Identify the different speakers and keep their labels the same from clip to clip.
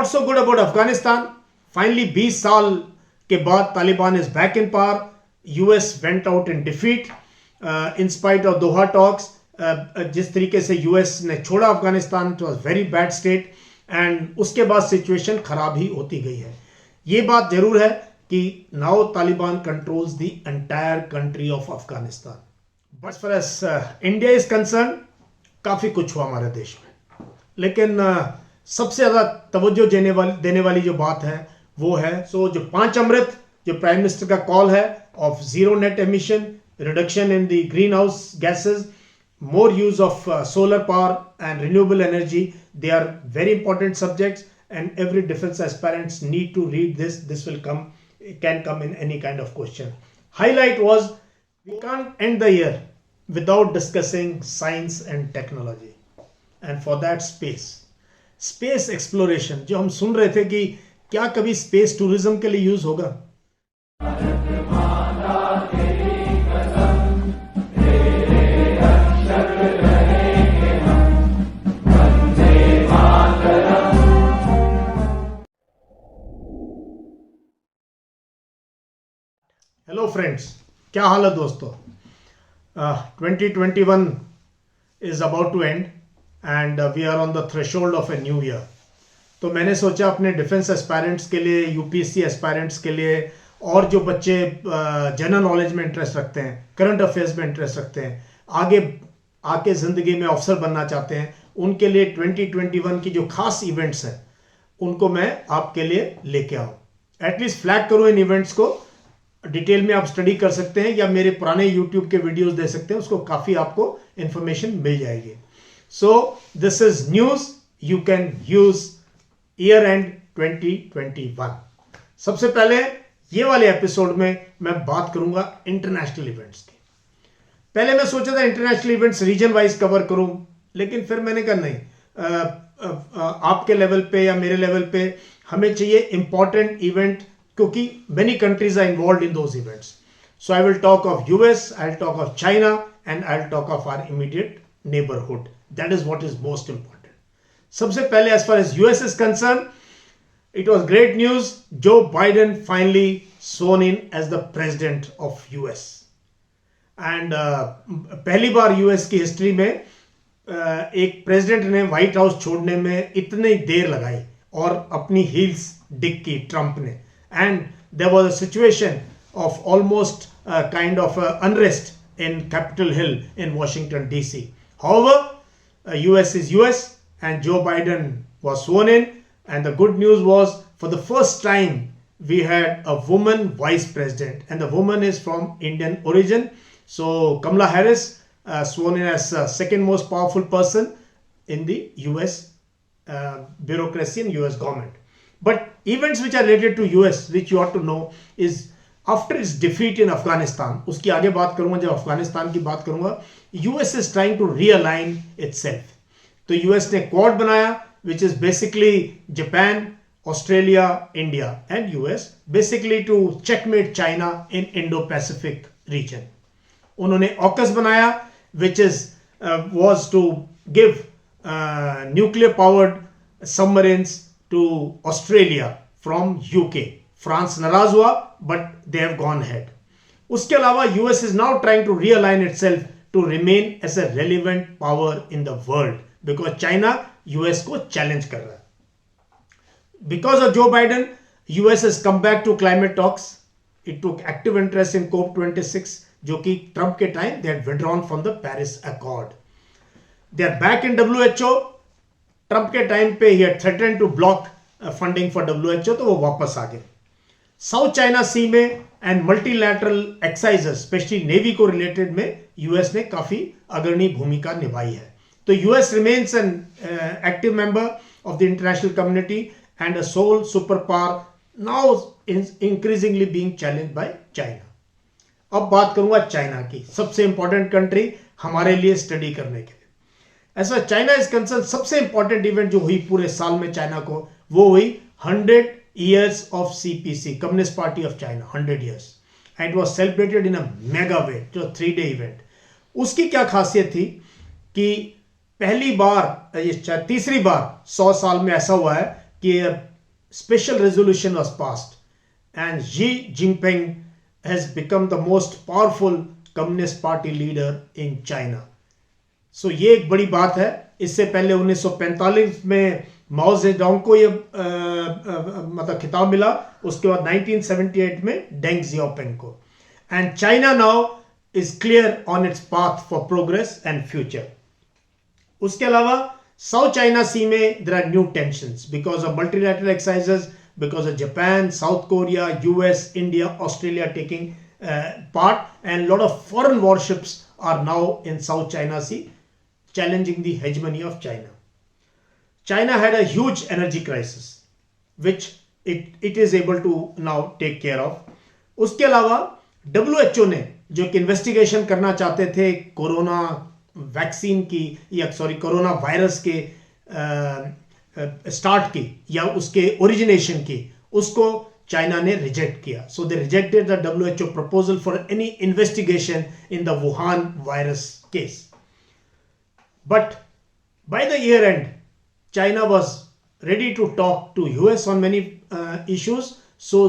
Speaker 1: Not so good about Afghanistan. Finally, 20 साल के बाद Taliban is back in power. US went out in defeat in spite of Doha talks. जिस तरीके से US ने छोड़ा Afghanistan, it was very bad state, and उसके बाद सिचुएशन खराब ही होती गई है. ये बात जरूर है कि now Taliban controls the entire country of Afghanistan. But as far as India is concerned, काफी कुछ हुआ हमारे देश में, लेकिन सबसे ज्यादा तवज्जो देने वाली जो बात है वो है जो 5 अमृत जो प्राइम मिनिस्टर का कॉल है of zero net emission, reduction in the green house gases, more use of solar power and renewable energy. They are very important subjects, and every defense aspirants need to read this. This can come in any kind of question. Highlight was, we can't end the year without discussing science and technology, and for that space exploration जो हम सुन रहे थे कि क्या कभी space tourism के लिए use होगा. हेलो फ्रेंड्स, क्या हाल है दोस्तों. 2021 is about to end and we are on the threshold of a new year. तो मैंने सोचा अपने डिफेंस एस्पायरेंट्स के लिए, यूपीएससी एस्पायरेंट्स के लिए, और जो बच्चे जनरल नॉलेज में इंटरेस्ट रखते हैं, करंट अफेयर्स में इंटरेस्ट रखते हैं, आगे आके ज़िंदगी में अफसर बनना चाहते हैं, उनके लिए 2021 की जो खास इवेंट्स हैं उनको मैं आपके लिए लेके आऊँ. एटलीस्ट फ्लैग करूँ इन इवेंट्स को. डिटेल में आप स्टडी कर सकते हैं या मेरे पुराने यूट्यूब के वीडियोस दे सकते हैं, उसको काफ़ी आपको इंफॉर्मेशन मिल जाएगी. So this is news you can use year and 2021. सबसे पहले ये वाले एपिसोड में मैं बात करूंगा इंटरनेशनल इवेंट्स की. पहले मैं सोचा था international events region wise cover करूं, लेकिन फिर मैंने कहा नहीं, आपके लेवल पे या मेरे लेवल पे हमें चाहिए इंपॉर्टेंट इवेंट, क्योंकि many countries are involved in those events. So I will talk of US, I'll talk of China, and I'll talk of our immediate neighborhood. That is what is most important. सबसे पहले, as far as US is concerned, it was great news. Joe Biden finally sworn in as the president of US. And पहली बार US की history में एक president ने white house छोड़ने में इतनी देर लगाई और अपनी हील्स डिग की ट्रंप ने. And there was a situation of almost kind of unrest in Capitol Hill in Washington DC. However, US is US and Joe Biden was sworn in, and the good news was, for the first time we had a woman vice president, and the woman is from Indian origin. So Kamala Harris sworn in as second most powerful person in the US bureaucracy and US government. But events which are related to US, which you ought to know, is after its defeat in Afghanistan, उसकी आगे बात करूंगा, जब अफगानिस्तान की बात करूंगा, US is trying to realign itself. तो US ने Quad बनाया, which is basically Japan, Australia, India and US, basically to checkmate China in Indo-Pacific region. उन्होंने AUKUS बनाया, which is was to give nuclear powered submarines to Australia from UK. France नाराज हुआ, but they have gone ahead. उसके अलावा US is now trying to realign itself to remain as a relevant power in the world, because China US को challenge कर रहा है. Because of Joe Biden, US has come back to climate talks. It took active interest in COP26, जो कि Trump के time they had withdrawn from the Paris Accord. They are back in WHO. Trump के time पे ही threaten to block funding for WHO, तो वो वापस आ गए. साउथ चाइना सी में and multilateral exercises, especially navy को रिलेटेड में यूएस ने काफी अग्रणी भूमिका निभाई है. तो US remains an active member of the international community and a sole super power, now increasingly being challenged by China. अब बात करूंगा चाइना की, सबसे इंपॉर्टेंट कंट्री हमारे लिए स्टडी करने के लिए. ऐसा चाइना इज कंसर्न, सबसे इंपॉर्टेंट इवेंट जो हुई पूरे साल में चाइना को, वो हुई 100 years of CPC, communist party of China, 100 years, and it was celebrated in a mega way, जो 3-day इवेंट. उसकी क्या खासियत थी कि पहली बार, ये तीसरी बार 100 साल में ऐसा हुआ है कि special resolution was passed, and Xi Jinping has become the most powerful Communist Party leader in China. So ये एक बड़ी बात है. इससे पहले 1945 में माओ जेडोंग को ये मतलब खिताब मिला, उसके बाद 1978 में डेंग जियाओपिंग को. And China now is clear on its path for progress and future. उसके अलावा साउथ चाइना सी में there are new tensions because of multilateral exercises, because of Japan, South Korea, US, India, Australia taking part, and a lot of foreign warships are now in South China Sea, challenging the hegemony of China. China had a huge energy crisis, which it is able to now take care of. उसके अलावा WHO ने जो एक investigation करना चाहते थे corona vaccine की या कोरोना वायरस के स्टार्ट की या उसके ओरिजिनेशन की, उसको चाइना ने रिजेक्ट किया. So they rejected the WHO proposal for any investigation in the Wuhan virus case. But by the year end China was ready to talk to US on many issues. So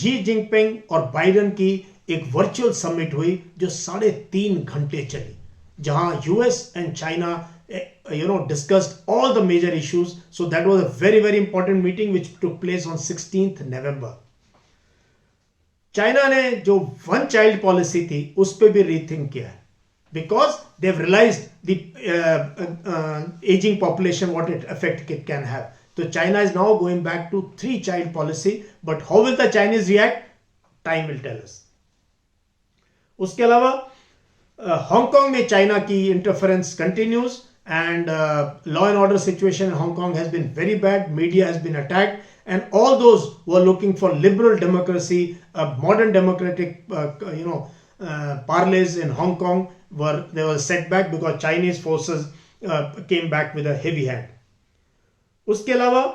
Speaker 1: Xi Jinping और Biden की एक virtual summit हुई जो 3.5 घंटे चली, जहां US and China discussed all the major issues. So that was a very, very important meeting which took place on 16th November. China ने जो वन चाइल्ड पॉलिसी थी उस पर भी रीथिंक किया है, because they realized the ageing population what it effect it can have. तो China is now going back to 3 child policy. But how will the Chinese react, time will tell us. उसके अलावा Hong Kong में China की interference continues, and law and order situation in Hong Kong has been very bad. Media has been attacked, and all those who are looking for liberal democracy, modern democratic parlays in Hong Kong there was a setback because Chinese forces came back with a heavy hand. उसके अलावा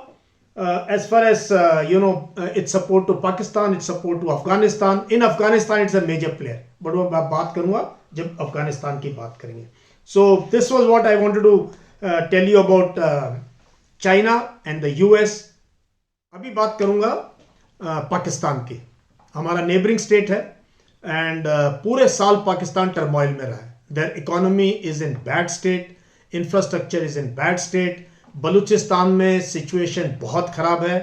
Speaker 1: as far as its support to Pakistan, its support to Afghanistan. In Afghanistan it's a major player, but वो मैं बात करूंगा जब अफगानिस्तान की बात करेंगे. So this was what I wanted to tell you about China and the US. अभी बात करूंगा पाकिस्तान की. हमारा नेबरिंग स्टेट है एंड पूरे साल पाकिस्तान टर्मोइल में रहा है. There economy is in bad state, infrastructure is in bad state. Balochistan में सिचुएशन बहुत खराब है.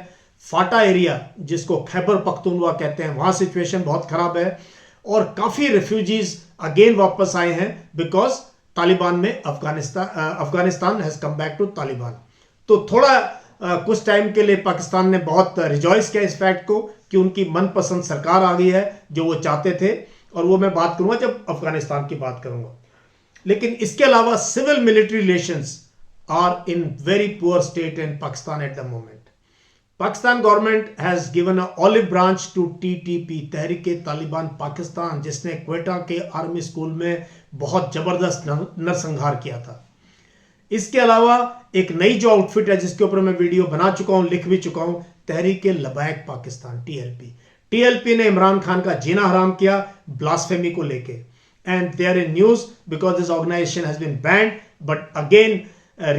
Speaker 1: फाटा एरिया जिसको खैबर पख्तूनवा कहते हैं, वहाँ सिचुएशन बहुत खराब है और काफ़ी रेफ्यूजीज अगेन वापस आए हैं बिकॉज तालिबान में Afghanistan has come back to Taliban. तो थोड़ा कुछ टाइम के लिए पाकिस्तान ने बहुत रिजॉइस किया इस फैक्ट को कि उनकी मनपसंद सरकार आ गई है जो वो चाहते थे, और वो मैं बात करूंगा जब अफगानिस्तान की बात करूंगा. लेकिन इसके अलावा civil military relations are in very poor state in Pakistan at the moment. Pakistan government has given a olive branch to TTP, Tehreek Taliban Pakistan, जिसने क्वेटा के आर्मी स्कूल में बहुत जबरदस्त नरसंहार किया था. इसके अलावा एक नई जो आउटफिट है जिसके ऊपर मैं वीडियो बना चुका हूं, लिख भी चुका हूं, तहरीक लबैक पाकिस्तान, TLP ने इमरान खान का जीना हराम किया ब्लास्फेमी को लेके. And they are in news because this organisation has been banned but again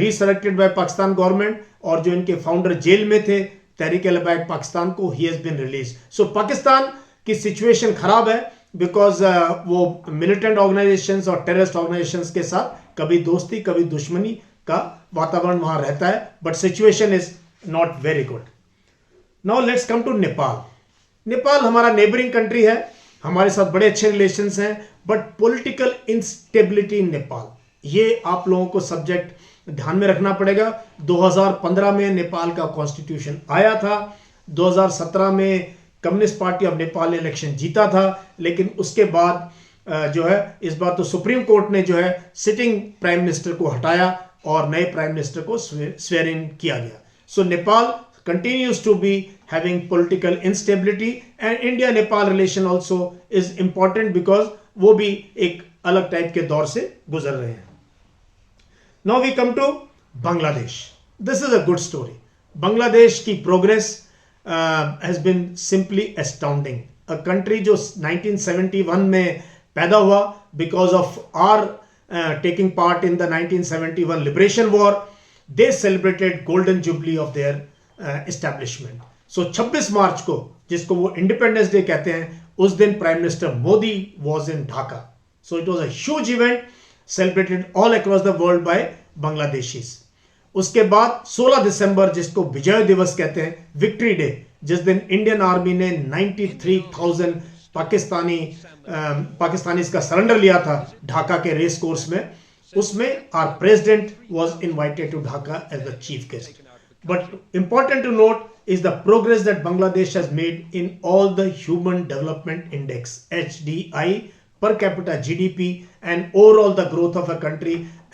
Speaker 1: resurrected by Pakistan government. और जो इनके फाउंडर जेल में थे तहरीक लबैक पाकिस्तान को, ही हैज बीन रिलीज. सो पाकिस्तान की सिचुएशन खराब है बिकॉज वो मिलिटेंट ऑर्गेनाइजेशंस और टेररिस्ट ऑर्गेनाइजेशंस के साथ कभी दोस्ती कभी दुश्मनी का वातावरण वहां रहता है. But situation is not very good. Now let's come to Nepal. Nepal हमारा नेबरिंग कंट्री है, हमारे साथ बड़े अच्छे रिलेशंस हैं, बट पॉलिटिकल इंस्टेबिलिटी इन नेपाल, ये आप लोगों को सब्जेक्ट ध्यान में रखना पड़ेगा. 2015 में नेपाल का कॉन्स्टिट्यूशन आया था. 2017 में कम्युनिस्ट पार्टी ऑफ नेपाल ने इलेक्शन जीता था, लेकिन उसके बाद जो है इस बार तो सुप्रीम कोर्ट ने जो है सिटिंग प्राइम मिनिस्टर को हटाया और नए प्राइम मिनिस्टर को स्वेयर इन किया गया. सो Nepal continues to be having political instability, and India Nepal relation also is important because वो भी एक अलग टाइप के दौर से गुजर रहे हैं. Now we come to Bangladesh. This is a good story. Bangladesh की progress has been simply astounding. A country जो 1971 में पैदा हुआ because of our taking part in the 1971 liberation war. They celebrated golden jubilee of their establishment. So 26 March को, जिसको वो independence day कहते हैं, उस दिन prime minister Modi was in Dhaka. So it was a huge event celebrated all across the world by Bangladeshis. उसके बाद 16 दिसंबर, जिसको विजय दिवस कहते हैं, विक्ट्री डे, जिस दिन इंडियन आर्मी ने 93,000 पाकिस्तानी का सरेंडर लिया था ढाका के रेस कोर्स में, उसमें our president was invited to Dhaka as the chief guest. But important to note is the progress that Bangladesh has made in all the Human Development Index HDI, per capita GDP and overall the growth of a country.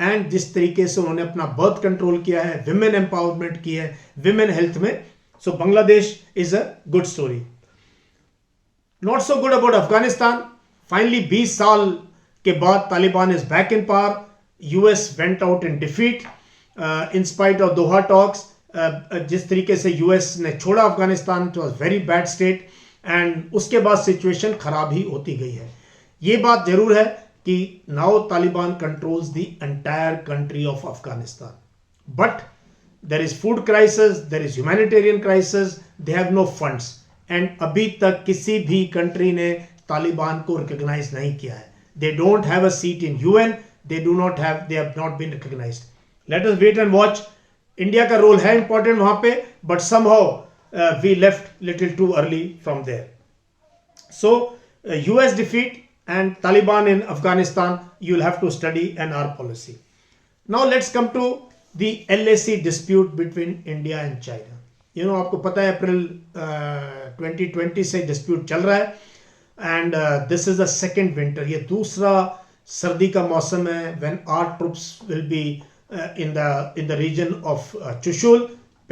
Speaker 1: And जिस तरीके से उन्होंने अपना birth control किया है, women empowerment की है, women health में. So Bangladesh is a good story. Not so good about Afghanistan. Finally 20 साल के बाद Taliban is back in power. US went out in defeat in spite of Doha talks. जिस तरीके से यूएस ने छोड़ा Afghanistan, it was very bad state. And उसके बाद सिचुएशन खराब ही होती गई है. ये बात जरूर है कि now Taliban controls the entire country of Afghanistan. But there is food crisis, there is humanitarian crisis, they have no funds. And अभी तक किसी भी कंट्री ने तालिबान को रिकॉग्नाइज नहीं किया है. They don't have a seat in UN, they have not been recognised. Let us wait and watch. India का रोल है इंपॉर्टेंट वहां पे, but somehow we left little too early from there. So US defeat and Taliban in Afghanistan, you'll have to study an our policy. Now let's come to the LAC dispute between India and China. You know, आपको पता है अप्रैल 2020 से dispute चल रहा है. And this is the second winter. ये दूसरा सर्दी का मौसम है when our troops will be in the region of Chushul,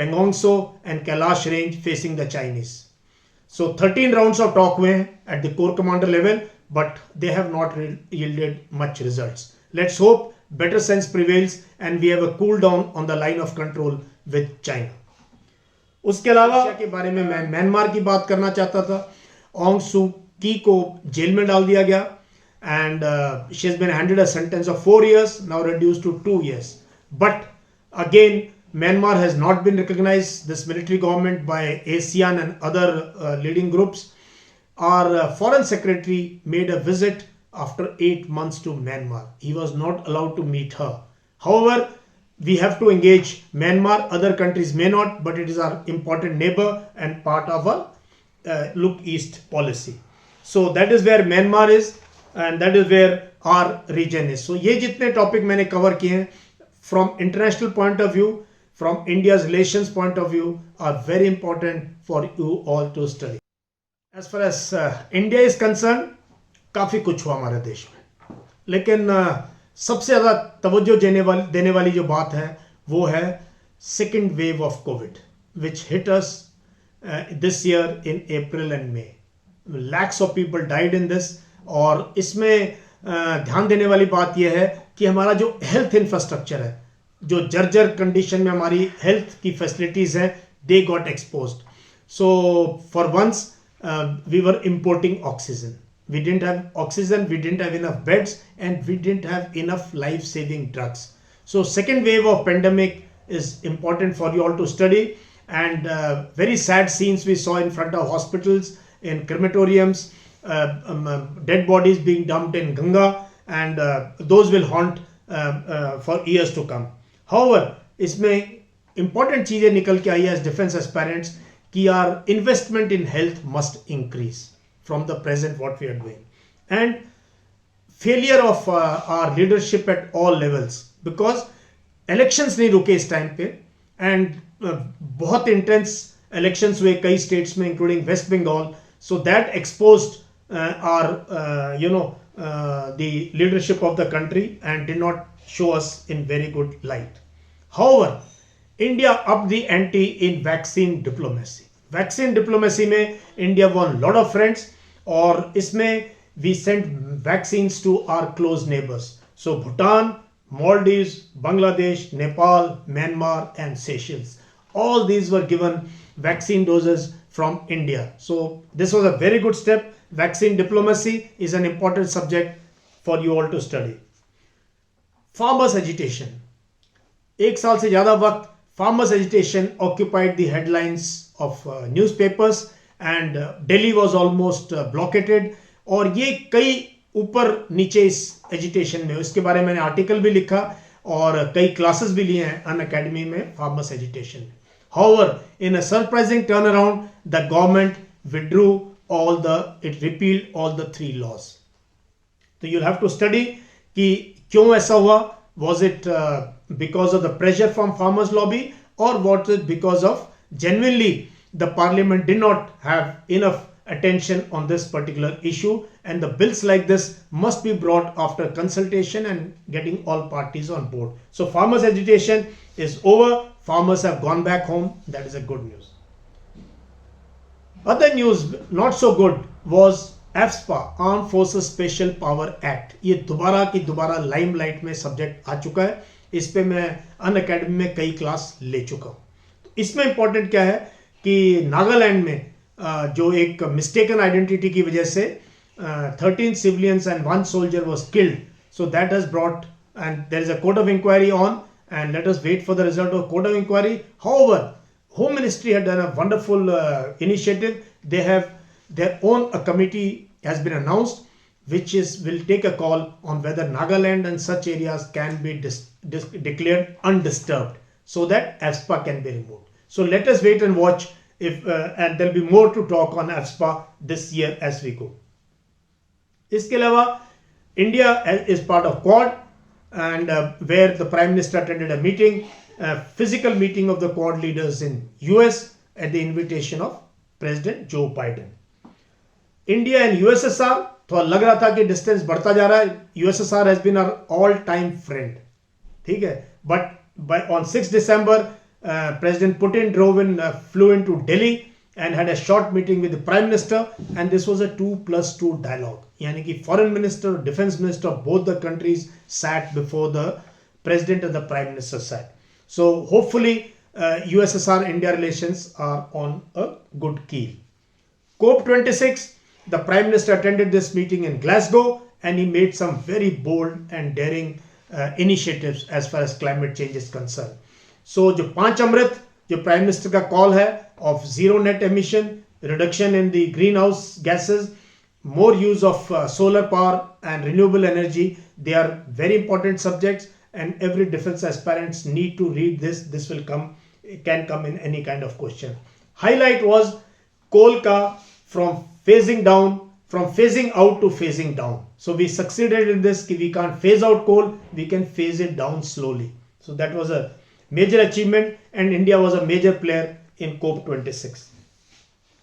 Speaker 1: Pangong Tso and Kailash range facing the Chinese. So 13 rounds of talk हुए हैं at the corps commander level, but they have not yielded much results. Let's hope better sense prevails and we have a cool down on the line of control with China. उसके अलावा के बारे में मैं Myanmar की बात करना चाहता था. ऑंग सू की को जेल में डाल दिया गया and she has been handed a sentence of 4 years, now reduced to 2 years. But again, Myanmar has not been recognized, this military government, by ASEAN and other leading groups. Our foreign secretary made a visit after 8 months to Myanmar. He was not allowed to meet her. However, we have to engage Myanmar. Other countries may not, but it is our important neighbor and part of our look east policy. So that is where Myanmar is and that is where our region is. So ये जितने topic मैंने cover किए हैं from international point of view, from India's relations point of view, are very important for you all to study. As far as India is concerned, काफ़ी कुछ हुआ हमारे देश में, लेकिन सबसे ज़्यादा तवज्जो देने वाली जो बात है वो है second wave of Covid which hit us this year in April and may. Lakhs of people died in this. और इसमें ध्यान देने वाली बात यह है कि हमारा जो हेल्थ इंफ्रास्ट्रक्चर है, जो जर्जर कंडीशन में हमारी हेल्थ की फैसिलिटीज़ हैं, they got exposed. So for once we were importing oxygen. We didn't have oxygen, we didn't have enough beds, and we didn't have enough life-saving drugs. So second wave of pandemic is important for you all to study. And very sad scenes we saw in front of hospitals, in crematoriums, dead bodies being dumped in Ganga, and those will haunt for years to come. However, इसमें important चीज़ें निकल के आई है as defense aspirants कि our investment in health must increase from the present what we are doing. And failure of our leadership at all levels, because elections नहीं रुके इस time पे, and बहुत intense elections हुए कई states में including West Bengal. So that exposed the leadership of the country and did not show us in very good light. However, India upped the ante in vaccine diplomacy. Vaccine diplomacy में India won lot of friends, और इसमें we sent vaccines to our close neighbors. So Bhutan, Maldives, Bangladesh, Nepal, Myanmar and Seychelles. All these were given vaccine doses from India. So this was a very good step. Vaccine diplomacy is an important subject for you all to study. Farmers agitation. एक साल से ज़्यादा वक्त farmers agitation occupied the headlines of newspapers and Delhi was almost blockaded. और ये कई ऊपर नीचे इस एजिटेशन में, इसके बारे में मैंने आर्टिकल भी लिखा और कई क्लासेस भी लिए हैं अन अकेडमी में फार्मर्स एजिटेशन में. However, in a surprising turnaround, the government withdrew it repealed all the 3 laws. So you'll have to study कि क्यों ऐसा हुआ. Was it because of the pressure from farmers lobby, or was it because of genuinely the parliament did not have enough attention on this particular issue, and the bills like this must be brought after consultation and getting all parties on board. So farmers agitation is over. Farmers have gone back home. That is a good news. Other news not so good was AFSPA, Armed Forces Special Power Act. ये दोबारा की दोबारा limelight में subject आ चुका है. इस पे मैं अन अकेडमी में कई क्लास ले चुका हूँ. तो इसमें इंपॉर्टेंट क्या है कि नागालैंड में जो एक मिस्टेकन आइडेंटिटी की वजह से 13 civilians and 1 soldier was killed. So that has brought, and there is a court of inquiry on, and let us wait for the result of court of inquiry. However, Home Ministry had done a wonderful initiative. They have their own committee has been announced, which will take a call on whether Nagaland and such areas can be declared undisturbed, so that AFSPA can be removed. So let us wait and watch if and there will be more to talk on AFSPA this year as we go. इसके अलावा India is part of Quad, and where the Prime Minister attended a meeting, physical meeting of the Quad leaders in US at the invitation of President Joe Biden. India and USSR, थोड़ा लग रहा था कि distance बढ़ता जा रहा है. USSR has been our all-time friend. ठीक है, but on 6 December, President Putin flew into Delhi and had a short meeting with the Prime Minister, and this was a 2+2 dialogue. यानी कि Foreign Minister, Defense Minister of both the countries sat before the President and the Prime Minister sat. So hopefully USSR-India relations are on a good keel. COP26, the Prime Minister attended this meeting in Glasgow, and he made some very bold and daring initiatives as far as climate change is concerned. So जो 5 अमृत जो prime minister का call है of zero net emission, reduction in the greenhouse gases, more use of solar power and renewable energy, they are very important subjects, and every defense aspirants need to read this. This can come in any kind of question. Highlight was coal ka from phasing out to phasing down. So we succeeded in this. We can't phase out coal, we can phase it down slowly. So that was a major achievement, and India was a major player in COP26.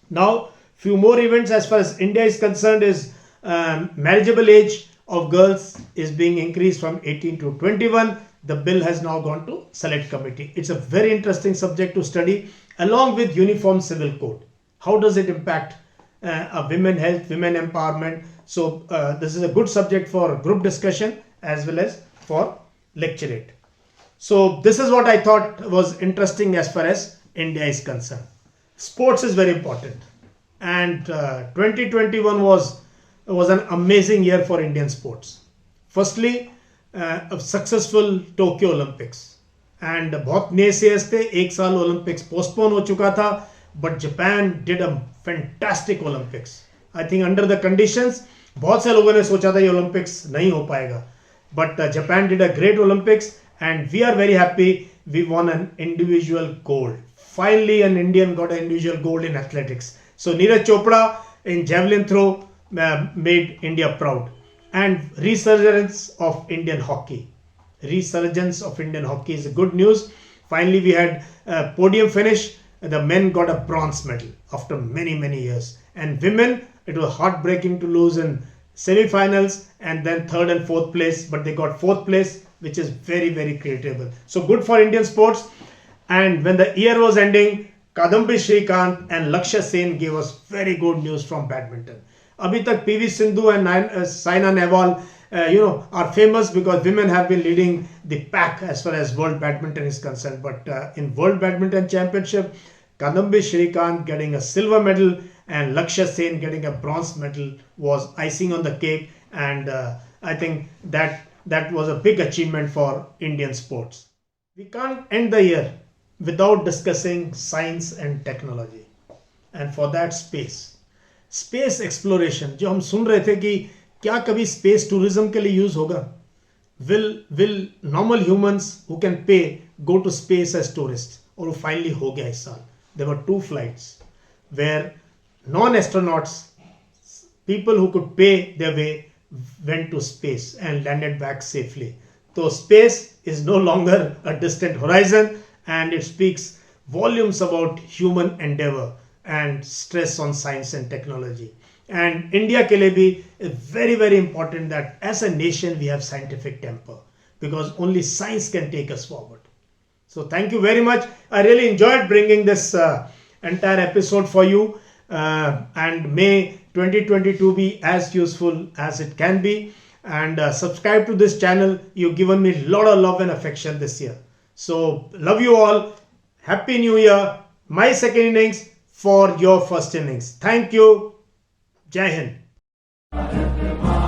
Speaker 1: Now, few more events as far as India is concerned is marriageable age of girls is being increased from 18 to 21. The bill has now gone to select committee. It's a very interesting subject to study, along with uniform civil code. How does it impact women health, women empowerment? So this is a good subject for group discussion as well as for lecturate. So this is what I thought was interesting as far as India is concerned. Sports is very important, and 2021 was an amazing year for Indian sports. Firstly, a successful Tokyo Olympics, and बहुत naysayers थे. एक साल Olympics postpone हो चुका था, but Japan did a fantastic Olympics. I think under the conditions, बहुत से लोगों ने सोचा था ये Olympics नहीं हो पाएगा, but Japan did a great Olympics, and we are very happy. We won an individual gold. Finally, an Indian got an individual gold in athletics. So Neeraj Chopra in javelin throw made India proud. And resurgence of Indian hockey. Resurgence of Indian hockey is good news. Finally, we had a podium finish. The men got a bronze medal after many, many years. And women, it was heartbreaking to lose in semi-finals and then 3rd and 4th place. But they got 4th place, which is very, very creditable. So good for Indian sports. And when the year was ending, Kadambi Shrikant and Lakshya Sen gave us very good news from badminton. Abhi tak PV Sindhu and Saina Nehwal, are famous because women have been leading the pack as far as World Badminton is concerned. But in World Badminton Championship, Kadambi Shrikant getting a silver medal and Lakshya Sen getting a bronze medal was icing on the cake. And I think that was a big achievement for Indian sports. We can't end the year without discussing science and technology. And for that, space exploration जो हम सुन रहे थे कि क्या कभी space tourism के लिए use होगा. will normal humans who can pay go to space as tourists? और वो फाइनली हो गया इस साल. There were 2 flights where non-astronauts, people who could pay their way, went to space and landed back safely. So space is no longer a distant horizon, and it speaks volumes about human endeavor and stress on science and technology. And India ke liye bhi is very very important that as a nation we have scientific temper, because only science can take us forward. So thank you very much. I really enjoyed bringing this entire episode for you, and may 2022 be as useful as it can be. And subscribe to this channel. You've given me a lot of love and affection this year. So love you all. Happy New Year. My second innings for your first innings. Thank you. Jai Hind.